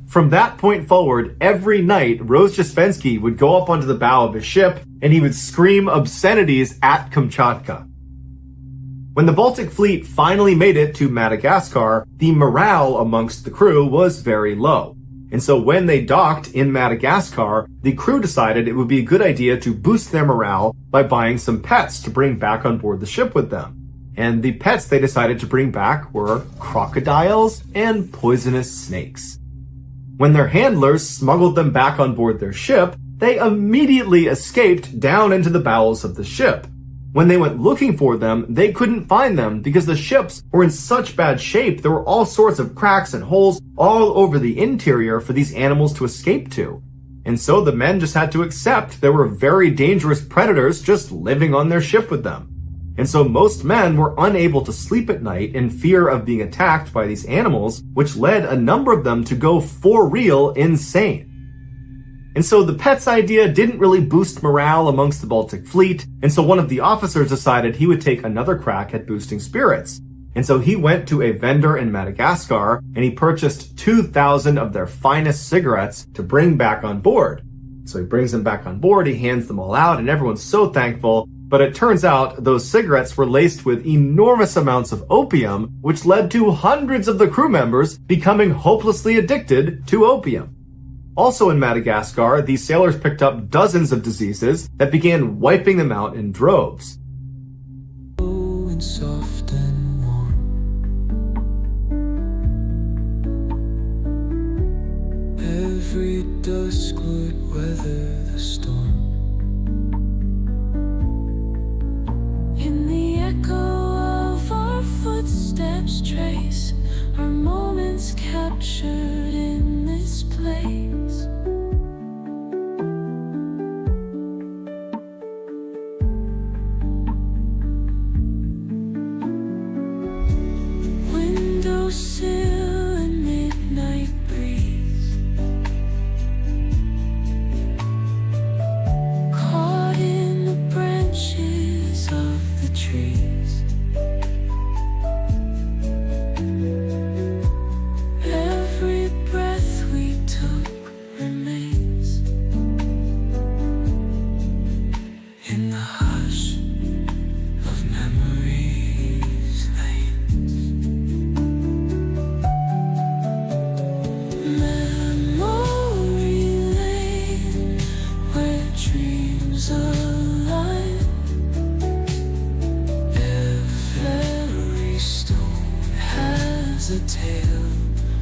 From that point forward, every night, Rojestvensky would go up onto the bow of his ship, and he would scream obscenities at Kamchatka. When the Baltic Fleet finally made it to Madagascar, the morale amongst the crew was very low. And so when they docked in Madagascar, the crew decided it would be a good idea to boost their morale by buying some pets to bring back on board the ship with them. And the pets they decided to bring back were crocodiles and poisonous snakes. When their handlers smuggled them back on board their ship, they immediately escaped down into the bowels of the ship. When they went looking for them, they couldn't find them because the ships were in such bad shape. There were all sorts of cracks and holes all over the interior for these animals to escape to. And so the men just had to accept there were very dangerous predators just living on their ship with them. And so most men were unable to sleep at night in fear of being attacked by these animals, which led a number of them to go for real insane. And so the pets idea didn't really boost morale amongst the Baltic Fleet, and so one of the officers decided he would take another crack at boosting spirits. And so he went to a vendor in Madagascar, and he purchased 2,000 of their finest cigarettes to bring back on board. So he brings them back on board, he hands them all out, and everyone's so thankful. But it turns out those cigarettes were laced with enormous amounts of opium, which led to hundreds of the crew members becoming hopelessly addicted to opium. Also in Madagascar, these sailors picked up dozens of diseases that began wiping them out in droves. Soft and warm. Every dusk would weather the storm. In the echo of our footsteps trace our moments captured in this place. Windowsill and midnight breeze, caught in the branches of the trees. Every breath we took remains in the hush of memory's lanes. Memory lane, where dreams align. Every stone has a tale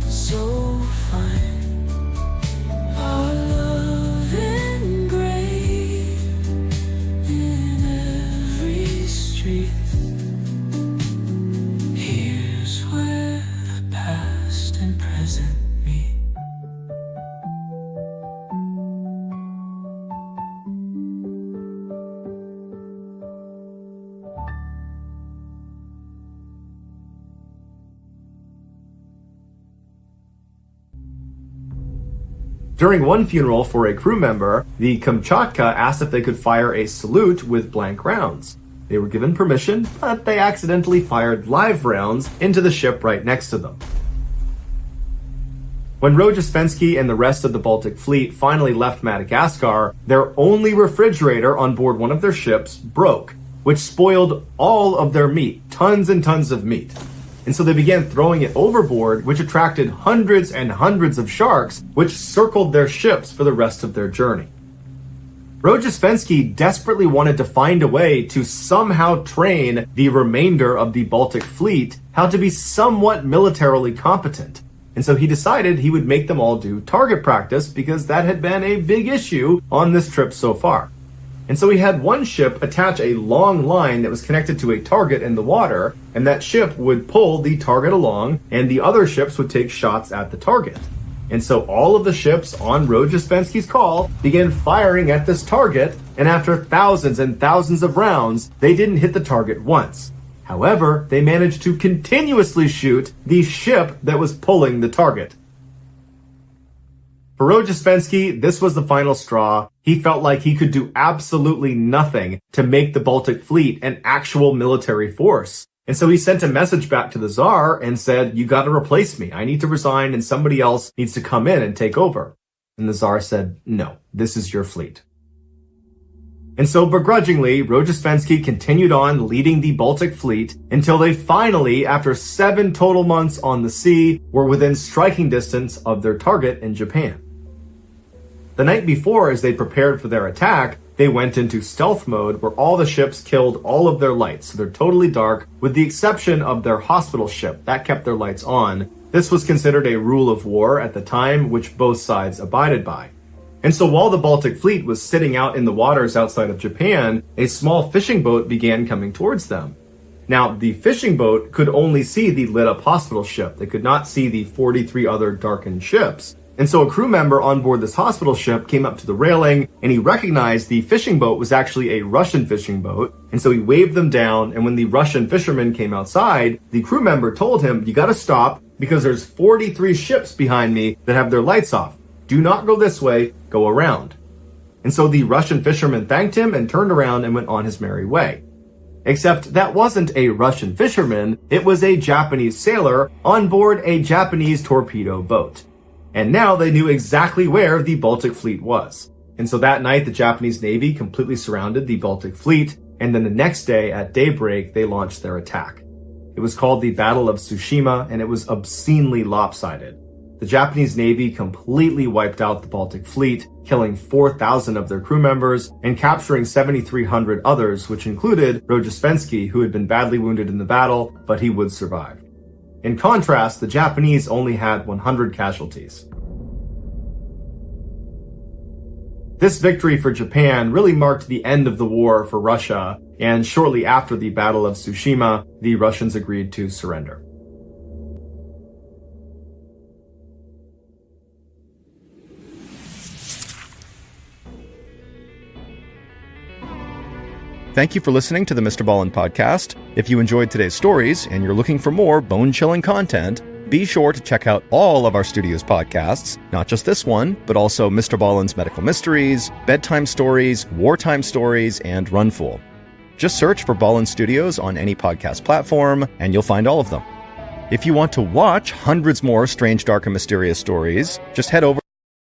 so fine. Our love engraved in every street. Here's where the past and present meet. During one funeral for a crew member, the Kamchatka asked if they could fire a salute with blank rounds. They were given permission, but they accidentally fired live rounds into the ship right next to them. When Rojespenski and the rest of the Baltic Fleet finally left Madagascar, their only refrigerator on board one of their ships broke, which spoiled all of their meat, tons and tons of meat. And so they began throwing it overboard, which attracted hundreds and hundreds of sharks, which circled their ships for the rest of their journey. Rojespenski desperately wanted to find a way to somehow train the remainder of the Baltic Fleet how to be somewhat militarily competent. And so he decided he would make them all do target practice because that had been a big issue on this trip so far. And so he had one ship attach a long line that was connected to a target in the water, and that ship would pull the target along, and the other ships would take shots at the target. And so all of the ships on Rojespenski's call began firing at this target, and after thousands and thousands of rounds, they didn't hit the target once. However, they managed to continuously shoot the ship that was pulling the target. For Rojespenski, this was the final straw. He felt like he could do absolutely nothing to make the Baltic Fleet an actual military force. And so he sent a message back to the Tsar and said, "You gotta replace me. I need to resign and somebody else needs to come in and take over." And the Tsar said, "No, this is your fleet." And so begrudgingly, Rojespenski continued on leading the Baltic Fleet until they finally, after 7 total months on the sea, were within striking distance of their target in Japan. The night before, as they prepared for their attack, they went into stealth mode where all the ships killed all of their lights, so they're totally dark, with the exception of their hospital ship. That kept their lights on. This was considered a rule of war at the time, which both sides abided by. And so while the Baltic Fleet was sitting out in the waters outside of Japan, a small fishing boat began coming towards them. Now, the fishing boat could only see the lit-up hospital ship. They could not see the 43 other darkened ships. And so a crew member on board this hospital ship came up to the railing, and he recognized the fishing boat was actually a Russian fishing boat. And so he waved them down, and when the Russian fishermen came outside, the crew member told him, "You gotta stop, because there's 43 ships behind me that have their lights off. Do not go this way, go around." And so the Russian fisherman thanked him and turned around and went on his merry way. Except that wasn't a Russian fisherman, it was a Japanese sailor on board a Japanese torpedo boat. And now they knew exactly where the Baltic Fleet was. And so that night, the Japanese Navy completely surrounded the Baltic Fleet. and then the next day at daybreak, they launched their attack. It was called the Battle of Tsushima, and it was obscenely lopsided. The Japanese Navy completely wiped out the Baltic Fleet, killing 4,000 of their crew members and capturing 7,300 others, which included Rojesvenski, who had been badly wounded in the battle, but he would survive. In contrast, the Japanese only had 100 casualties. This victory for Japan really marked the end of the war for Russia, and shortly after the Battle of Tsushima, the Russians agreed to surrender. Thank you for listening to the MrBallen podcast. If you enjoyed today's stories and you're looking for more bone-chilling content, be sure to check out all of our studio's podcasts, not just this one, but also MrBallen's Medical Mysteries, Bedtime Stories, Wartime Stories, and Runful. Just search for Ballen Studios on any podcast platform, and you'll find all of them. If you want to watch hundreds more strange, dark, and mysterious stories, just head over